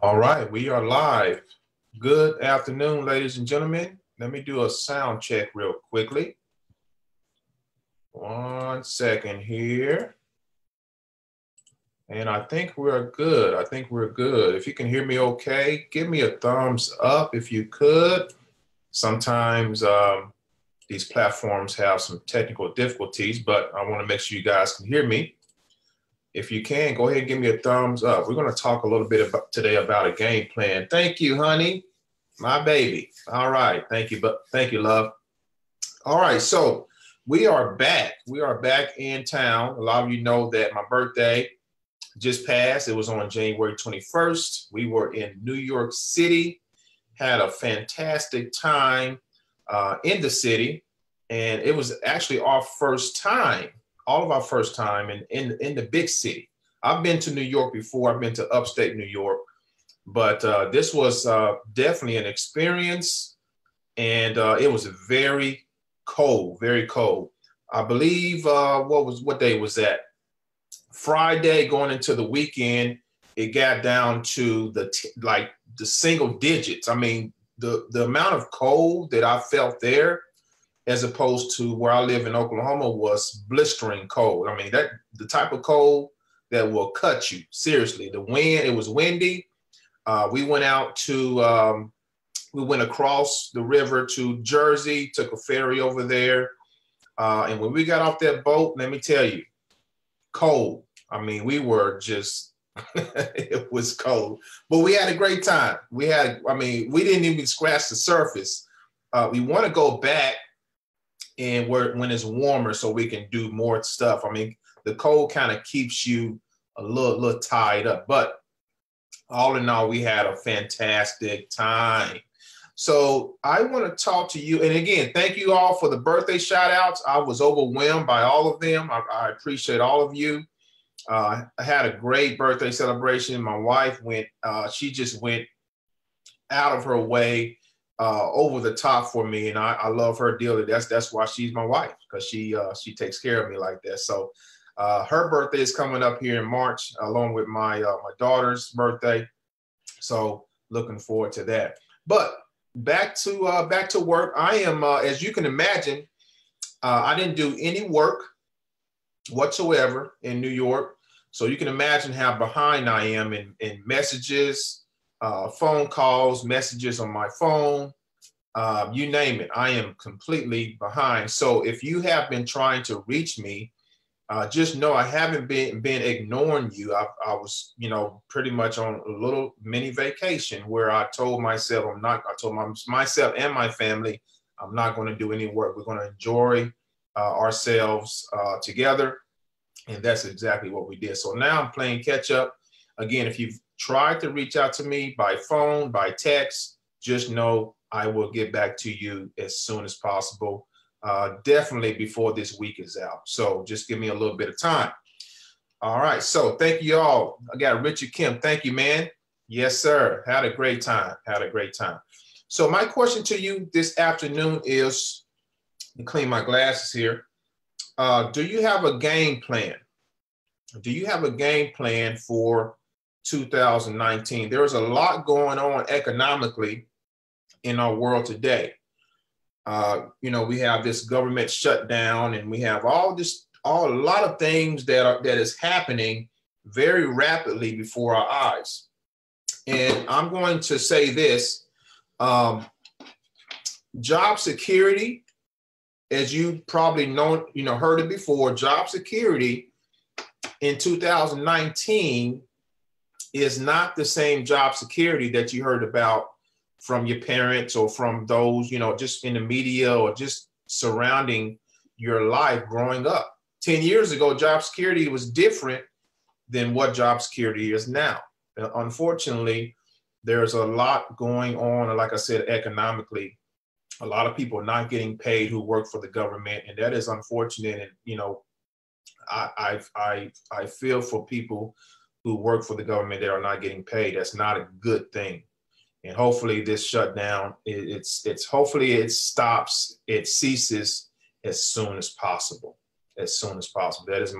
All right, we are live. Good afternoon, ladies and gentlemen. Let me do a sound check real quickly. 1 second here. And I think we're good. I think we're good. If you can hear me okay, give me a thumbs up if you could. Sometimes these platforms have some technical difficulties, but I want to make sure you guys can hear me. If you can, go ahead and give me a thumbs up. We're going to talk a little bit today about a game plan. Thank you, honey, my baby. All right, thank you, love. All right, so we are back. We are back in town. A lot of you know that my birthday just passed. It was on January 21st. We were in New York City, had a fantastic time in the city, and it was actually our first time. All of our first time in the big city. I've been to New York before. I've been to upstate New York, but this was definitely an experience, and it was very cold, very cold. I believe what day was that? Friday going into the weekend, it got down to the single digits. I mean, the amount of cold that I felt there, as opposed to where I live in Oklahoma, was blistering cold. I mean, that the type of cold that will cut you. Seriously, the wind, it was windy. We went across the river to Jersey, took a ferry over there. And when we got off that boat, let me tell you, cold. I mean, we were just, it was cold, but we had a great time. We didn't even scratch the surface. We want to go back and when it's warmer so we can do more stuff. I mean, the cold kind of keeps you a little tied up, but all in all, we had a fantastic time. So I want to talk to you. And again, thank you all for the birthday shout outs. I was overwhelmed by all of them. I appreciate all of you. I had a great birthday celebration. My wife she just went out of her way, over the top for me, and I love her dearly. That's why she's my wife, because she takes care of me like that. So her birthday is coming up here in March, along with my daughter's birthday. So looking forward to that. But back to work. I am, as you can imagine, I didn't do any work whatsoever in New York. So you can imagine how behind I am in messages, phone calls, messages on my phone, you name it. I am completely behind. So if you have been trying to reach me, just know I haven't been ignoring you. I was, pretty much on a little mini vacation where I told myself myself and my family, I'm not going to do any work. We're going to enjoy ourselves together. And that's exactly what we did. So now I'm playing catch up. Again, if you've tried to reach out to me by phone, by text, just know I will get back to you as soon as possible. Definitely before this week is out. So just give me a little bit of time. All right. So thank you all. I got Richard Kim. Thank you, man. Yes, sir. Had a great time. Had a great time. So my question to you this afternoon is, let me clean my glasses here. Do you have a game plan? Do you have a game plan for 2019? There is a lot going on economically in our world today. We have this government shutdown, and we have a lot of things that is happening very rapidly before our eyes. And I'm going to say this, job security, as you probably heard it before, job security in 2019 is not the same job security that you heard about from your parents or from those, just in the media or just surrounding your life growing up. 10 years ago, job security was different than what job security is now. Unfortunately, there's a lot going on. And like I said, economically, a lot of people are not getting paid who work for the government, and that is unfortunate. And I feel for people who work for the government that are not getting paid. That's not a good thing. And hopefully this shutdown, hopefully it stops, it ceases as soon as possible. As soon as possible. That's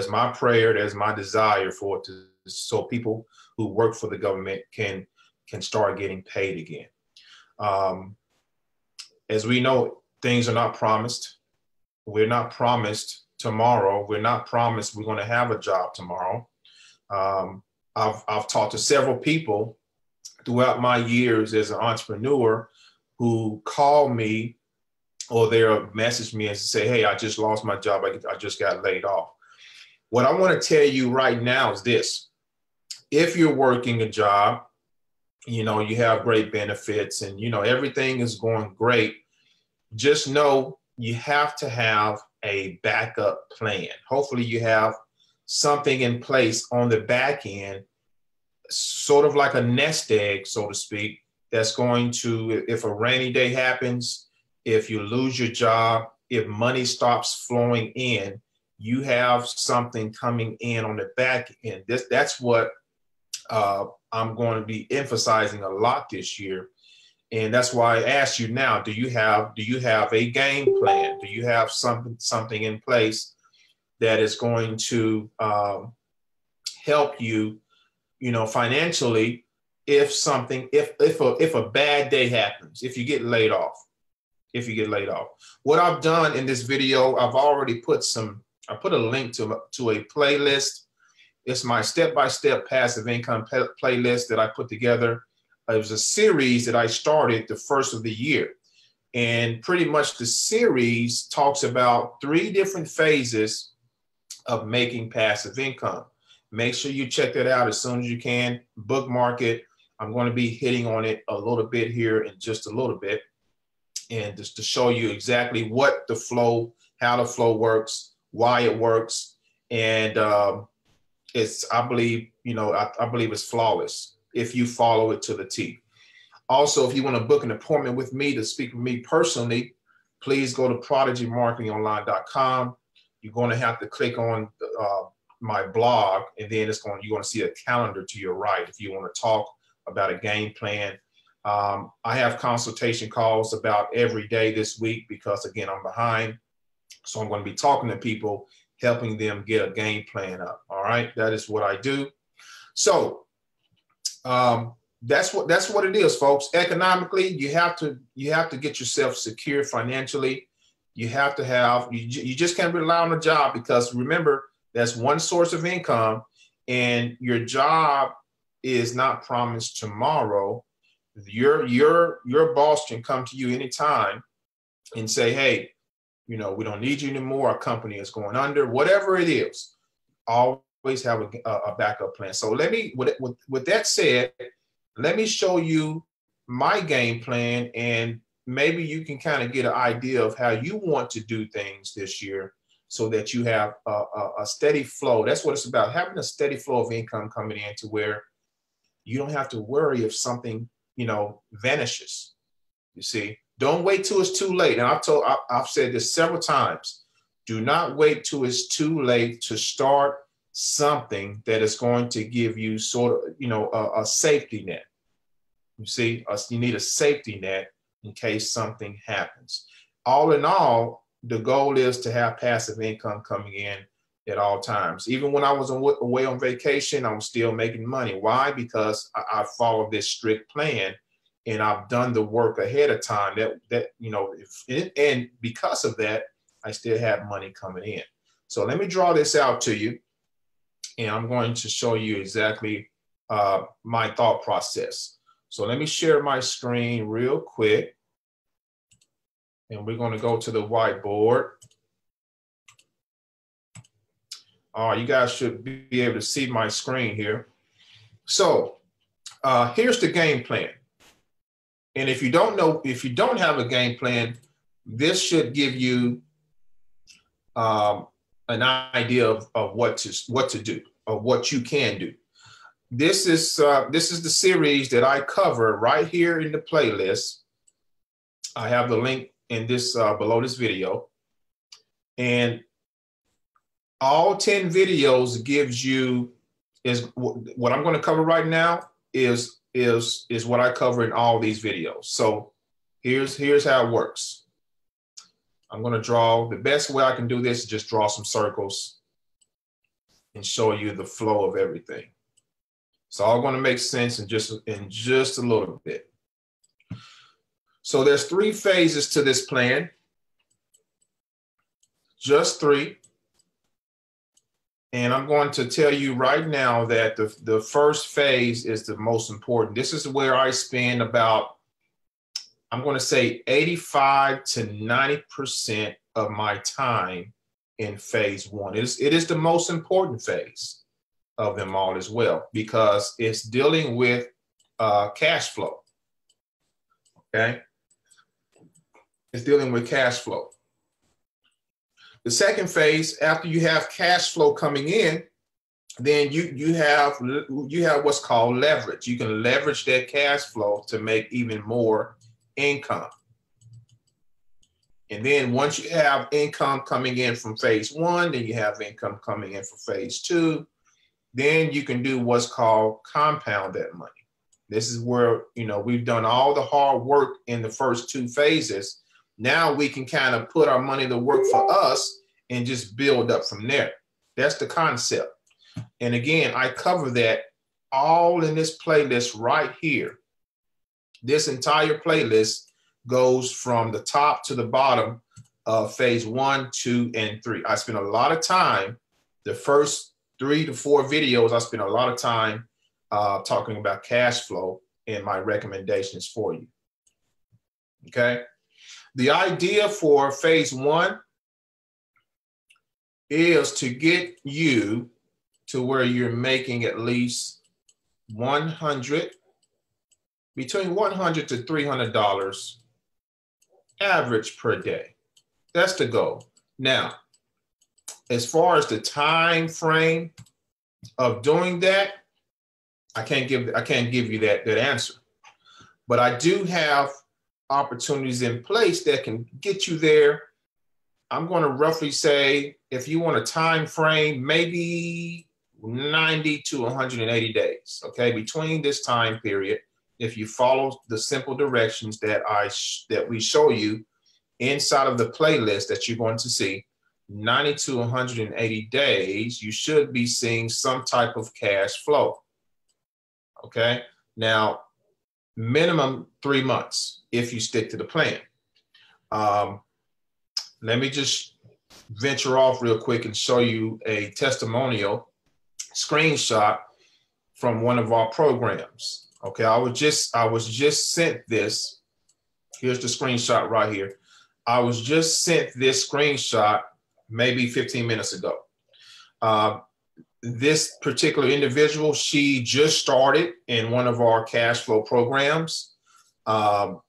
my prayer. That's my desire for it to so people who work for the government can start getting paid again. As we know, things are not promised. We're not promised tomorrow. We're not promised we're going to have a job tomorrow. I've talked to several people throughout my years as an entrepreneur who call me, or they'll message me and say, hey, I just lost my job. I just got laid off. What I want to tell you right now is this. If you're working a job, you know, you have great benefits and, you know, everything is going great, just know you have to have a backup plan. Hopefully you have something in place on the back end, sort of like a nest egg, so to speak, that's going to, if a rainy day happens, if you lose your job, if money stops flowing in, you have something coming in on the back end. That's what I'm going to be emphasizing a lot this year. And that's why I asked you now, do you have a game plan? Do you have something in place that is going to help you, you know, financially, if a bad day happens, if you get laid off? What I've done in this video, I've already I put a link to a playlist. It's my step-by-step passive income playlist that I put together. It was a series that I started the first of the year. And pretty much the series talks about 3 different phases of making passive income. Make sure you check that out as soon as you can. Bookmark it. I'm going to be hitting on it a little bit here in just a little bit. And just to show you exactly what the flow, how the flow works, why it works. And I believe it's flawless if you follow it to the T. Also, if you want to book an appointment with me to speak with me personally, please go to prodigymarketingonline.com. You're going to have to click on my blog, and then you're going to see a calendar to your right if you want to talk about a game plan. I have consultation calls about every day this week because, again, I'm behind. So I'm going to be talking to people, helping them get a game plan up. All right. That is what I do. So that's what it is, folks. Economically, you have to get yourself secure financially. You have to have, you just can't rely on a job, because remember, that's one source of income, and your job is not promised tomorrow. Your boss can come to you anytime and say, hey, you know, we don't need you anymore. Our company is going under, whatever it is. Always have a backup plan. So with that said, let me show you my game plan, and maybe you can kind of get an idea of how you want to do things this year so that you have a steady flow. That's what it's about, having a steady flow of income coming in to where you don't have to worry if something, you know, vanishes. You see, don't wait till it's too late. And I've said this several times. Do not wait till it's too late to start something that is going to give you sort of, you know, a safety net. You see, you need a safety net in case something happens. All in all, the goal is to have passive income coming in at all times. Even when I was away on vacation, I was still making money. Why? Because I followed this strict plan, and I've done the work ahead of time that you know, and because of that, I still have money coming in. So let me draw this out to you, and I'm going to show you exactly my thought process. So let me share my screen real quick, and we're going to go to the whiteboard. All right, you guys should be able to see my screen here. So here's the game plan. And if you don't have a game plan, this should give you an idea of what to do, or what you can do. This is the series that I cover right here in the playlist. I have the link in this below this video, and all 10 videos gives you what I'm going to cover right now is what I cover in all these videos. So here's how it works. I'm going to draw, the best way I can do this is just draw some circles and show you the flow of everything. It's all going to make sense in just a little bit. So there's 3 phases to this plan. Just 3. And I'm going to tell you right now that the first phase is the most important. This is where I spend about, I'm going to say 85 to 90% of my time in phase 1. It is the most important phase of them all as well, because it's dealing with cash flow. Okay. It's dealing with cash flow. The second phase, after you have cash flow coming in, then you have what's called leverage. You can leverage that cash flow to make even more income. And then once you have income coming in from phase 1, then you have income coming in for phase 2, then you can do what's called compound that money. This is where, we've done all the hard work in the first 2 phases. Now we can kind of put our money to work for us and just build up from there. That's the concept. And again, I cover that all in this playlist right here. This entire playlist goes from the top to the bottom of phase 1, 2, and 3. I spent a lot of time, the first 3 to 4 videos, I spent a lot of time talking about cash flow and my recommendations for you. Okay. The idea for phase 1 is to get you to where you're making at least between $100 to $300 average per day. That's the goal. Now, as far as the time frame of doing that, I can't give you that answer. But I do have opportunities in place that can get you there. I'm going to roughly say, if you want a time frame, maybe 90 to 180 days. Okay, between this time period, if you follow the simple directions that we show you inside of the playlist that you're going to see, 90 to 180 days, you should be seeing some type of cash flow. Okay, now minimum 3 months if you stick to the plan. Let me just venture off real quick and show you a testimonial screenshot from one of our programs. Okay, I was just sent this. Here's the screenshot right here. I was just sent this screenshot maybe 15 minutes ago. This particular individual, she just started in one of our cash flow programs.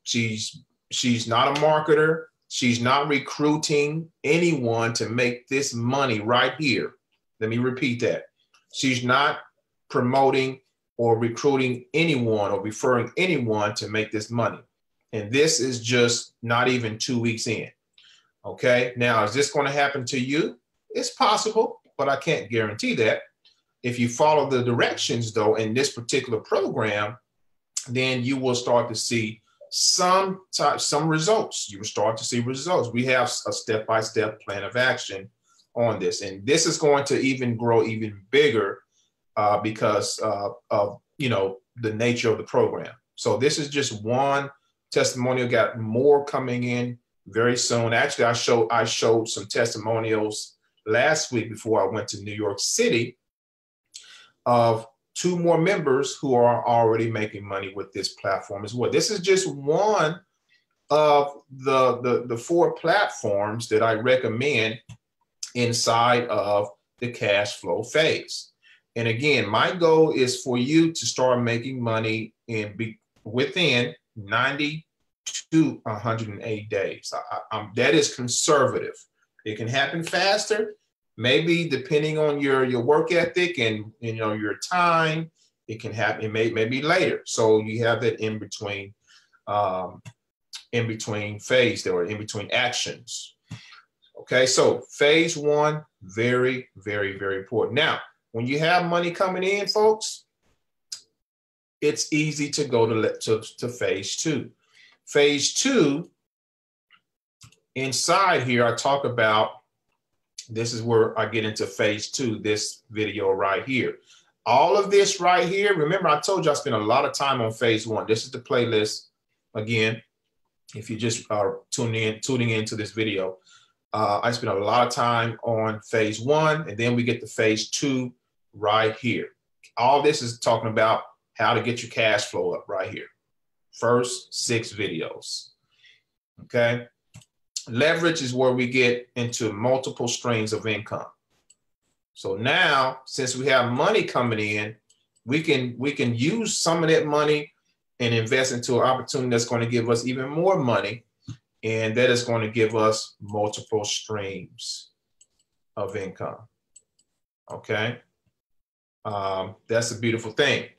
She's not a marketer. She's not recruiting anyone to make this money right here. Let me repeat that. She's not promoting or recruiting anyone or referring anyone to make this money. And this is just not even 2 weeks in. Okay. Now, is this going to happen to you? It's possible, but I can't guarantee that. If you follow the directions, though, in this particular program, then you will start to see some results. You will start to see results. We have a step-by-step plan of action on this, and this is going to even grow even bigger because of the nature of the program. So this is just one testimonial. Got more coming in very soon. Actually, I showed some testimonials last week before I went to New York City of 2 more members who are already making money with this platform as well. This is just one of the 4 platforms that I recommend inside of the cash flow phase. And again, my goal is for you to start making money within 90 to 180 days. That is conservative. It can happen faster. Maybe depending on your work ethic and your time, it can happen. It may be later. So you have that in between phase there, or in between actions. Okay, so phase 1, very, very, very important. Now, when you have money coming in, folks, it's easy to go to phase 2. Phase 2, inside here, I talk about. This is where I get into phase 2, this video right here. All of this right here, remember I told you I spent a lot of time on phase one. This is the playlist. Again, if you just are tuning into this video, I spent a lot of time on phase one, and then we get to phase two right here. All this is talking about how to get your cash flow up right here. First 6 videos, okay? Leverage is where we get into multiple streams of income. So now, since we have money coming in, we can use some of that money and invest into an opportunity that's going to give us even more money, and that is going to give us multiple streams of income. Okay, that's a beautiful thing.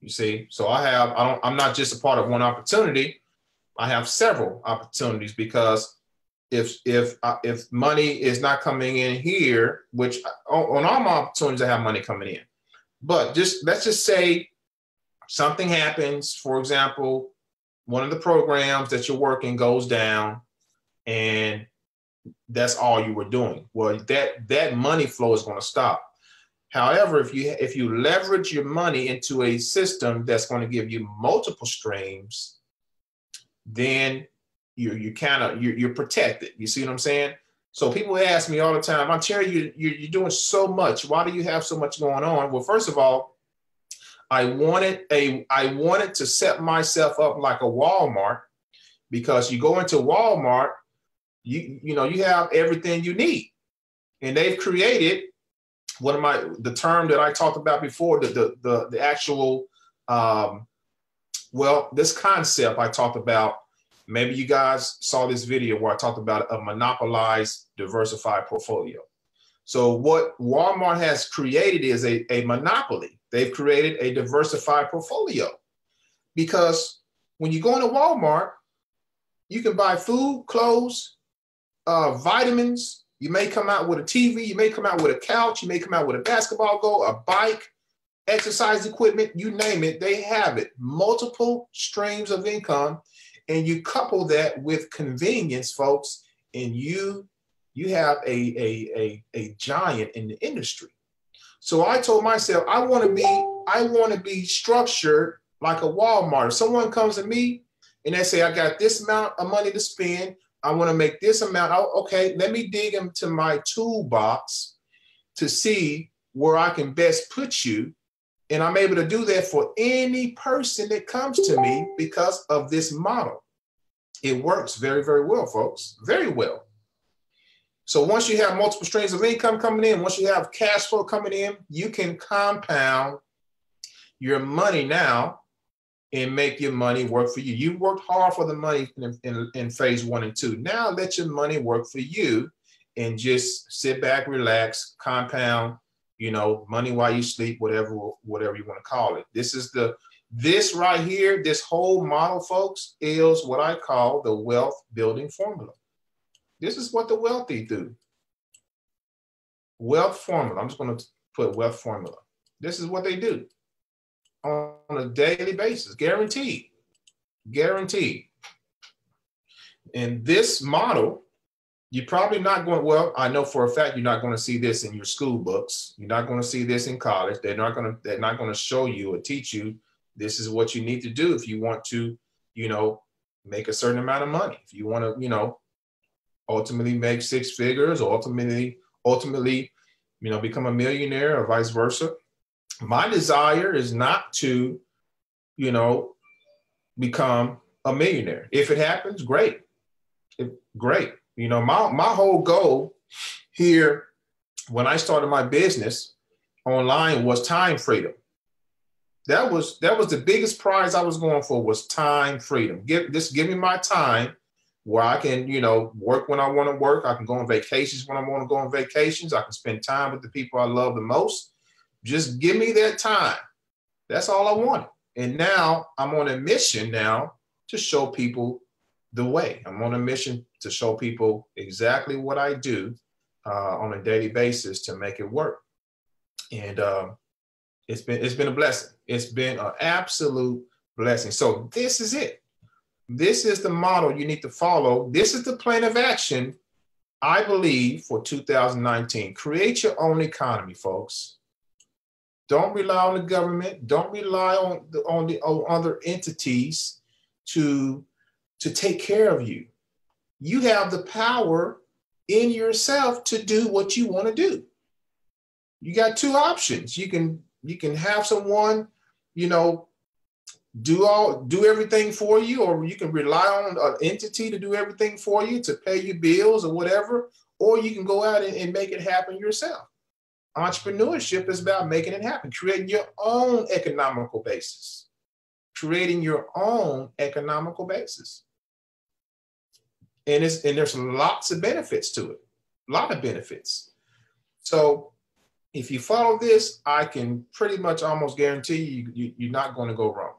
You see, so I'm not just a part of one opportunity. I have several opportunities, because if money is not coming in here, which on all my opportunities I have money coming in, but let's just say something happens. For example, one of the programs that you're working goes down, and that's all you were doing. Well, that money flow is going to stop. However, if you leverage your money into a system that's going to give you multiple streams, then you're protected. You see what I'm saying? So people ask me all the time, I'm telling you, you're doing so much. Why do you have so much going on? Well, first of all, I wanted to set myself up like a Walmart, because you go into Walmart, you have everything you need, and they've created the term that I talked about before, the actual this concept I talked about. Maybe you guys saw this video where I talked about a monopolized, diversified portfolio. So what Walmart has created is a monopoly. They've created a diversified portfolio, because when you go into Walmart, you can buy food, clothes, vitamins. You may come out with a TV. You may come out with a couch. You may come out with a basketball goal, a bike, exercise equipment, you name it. They have it. Multiple streams of income. And you couple that with convenience, folks, and you have a giant in the industry. So I told myself, I want to be structured like a Walmart. If someone comes to me and they say, I got this amount of money to spend, I want to make this amount. Okay, let me dig into my toolbox to see where I can best put you. And I'm able to do that for any person that comes to me because of this model. It works very, very well, folks, very well. So once you have multiple streams of income coming in, once you have cash flow coming in, you can compound your money now and make your money work for you. You worked hard for the money in phase 1 and 2. Now let your money work for you, and just sit back, relax, compound, money while you sleep, whatever you want to call it. This right here, this whole model, folks, is what I call the wealth building formula. This is what the wealthy do. Wealth formula. I'm just going to put wealth formula. This is what they do on a daily basis, guaranteed, guaranteed. And this model, you're probably not going, well, I know for a fact you're not going to see this in your school books. You're not going to see this in college. They're not going to show you or teach you this is what you need to do if you want to, make a certain amount of money. If you want to, ultimately make 6 figures, or ultimately, become a millionaire, or vice versa. My desire is not to, become a millionaire. If it happens, great. Great. My whole goal here when I started my business online was time freedom. That was the biggest prize I was going for, was time freedom. Give me my time where I can, work when I want to work. I can go on vacations when I want to go on vacations. I can spend time with the people I love the most. Just give me that time. That's all I wanted. And now I'm on a mission now to show people the way. I'm on a mission to show people exactly what I do on a daily basis to make it work. And it's been a blessing. It's been an absolute blessing. So this is it. This is the model you need to follow. This is the plan of action, I believe, for 2019. Create your own economy, folks. Don't rely on the government. Don't rely on other entities to take care of you. You have the power in yourself to do what you want to do. You got two options. You can have someone, you know, do everything for you, or you can rely on an entity to do everything for you, to pay your bills or whatever, or you can go out and make it happen yourself. Entrepreneurship is about making it happen, creating your own economical basis, creating your own economical basis. And there's lots of benefits to it, a lot of benefits. So if you follow this, I can pretty much almost guarantee you're not going to go wrong.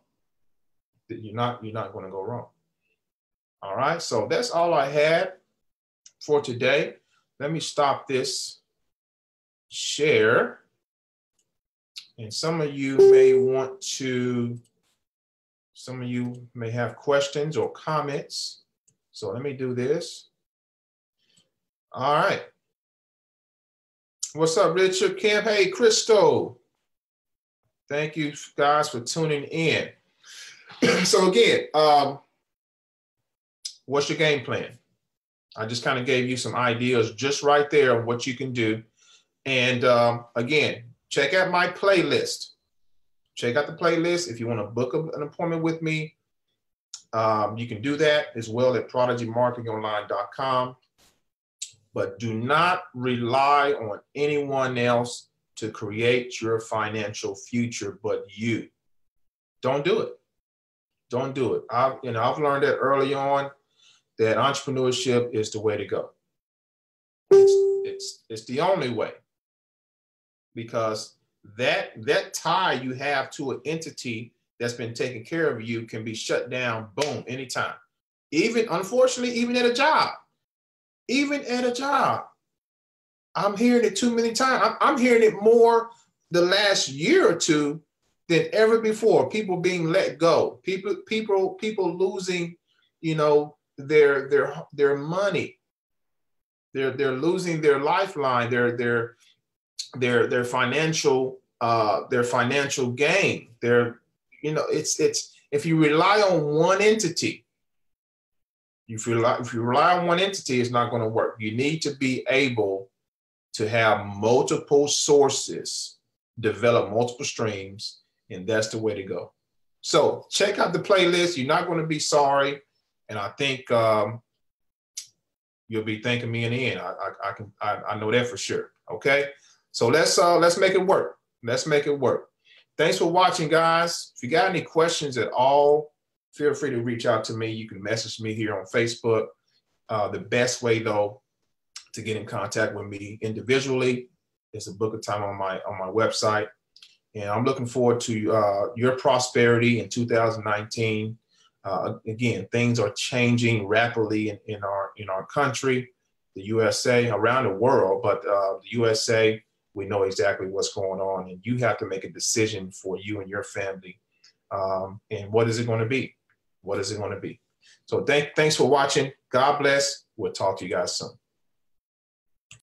You're not going to go wrong. All right, so that's all I had for today. Let me stop this share. And some of you may have questions or comments. So let me do this. All right. What's up, Richard Kemp? Hey, Christo. Thank you guys for tuning in. So again, what's your game plan? I just kind of gave you some ideas just right there of what you can do. And again, check out my playlist. Check out the playlist. If you want to book an appointment with me, you can do that as well at prodigymarketingonline.com. But do not rely on anyone else to create your financial future but you. Don't do it. Don't do it. I've learned that early on, that entrepreneurship is the way to go. It's the only way, because that tie you have to an entity that's been taking care of you can be shut down, boom, anytime. Even, unfortunately, even at a job. Even at a job. I'm hearing it too many times. I'm hearing it more the last year or two than ever before. People being let go. People losing, you know, their money. They're losing their lifeline, their financial gain. It's if you rely on one entity, if you rely on one entity, it's not going to work. You need to be able to have multiple sources, develop multiple streams, and that's the way to go. So check out the playlist. You're not going to be sorry, and I think you'll be thanking me in the end. I know that for sure. Okay, so let's make it work. Let's make it work. Thanks for watching, guys. If you got any questions at all, feel free to reach out to me. You can message me here on Facebook. The best way, though, to get in contact with me individually is to book a time on my website. And I'm looking forward to your prosperity in 2019. Again, things are changing rapidly in our country, the USA, around the world, but the USA, we know exactly what's going on, and you have to make a decision for you and your family. And what is it going to be? What is it going to be? So thanks for watching. God bless. We'll talk to you guys soon.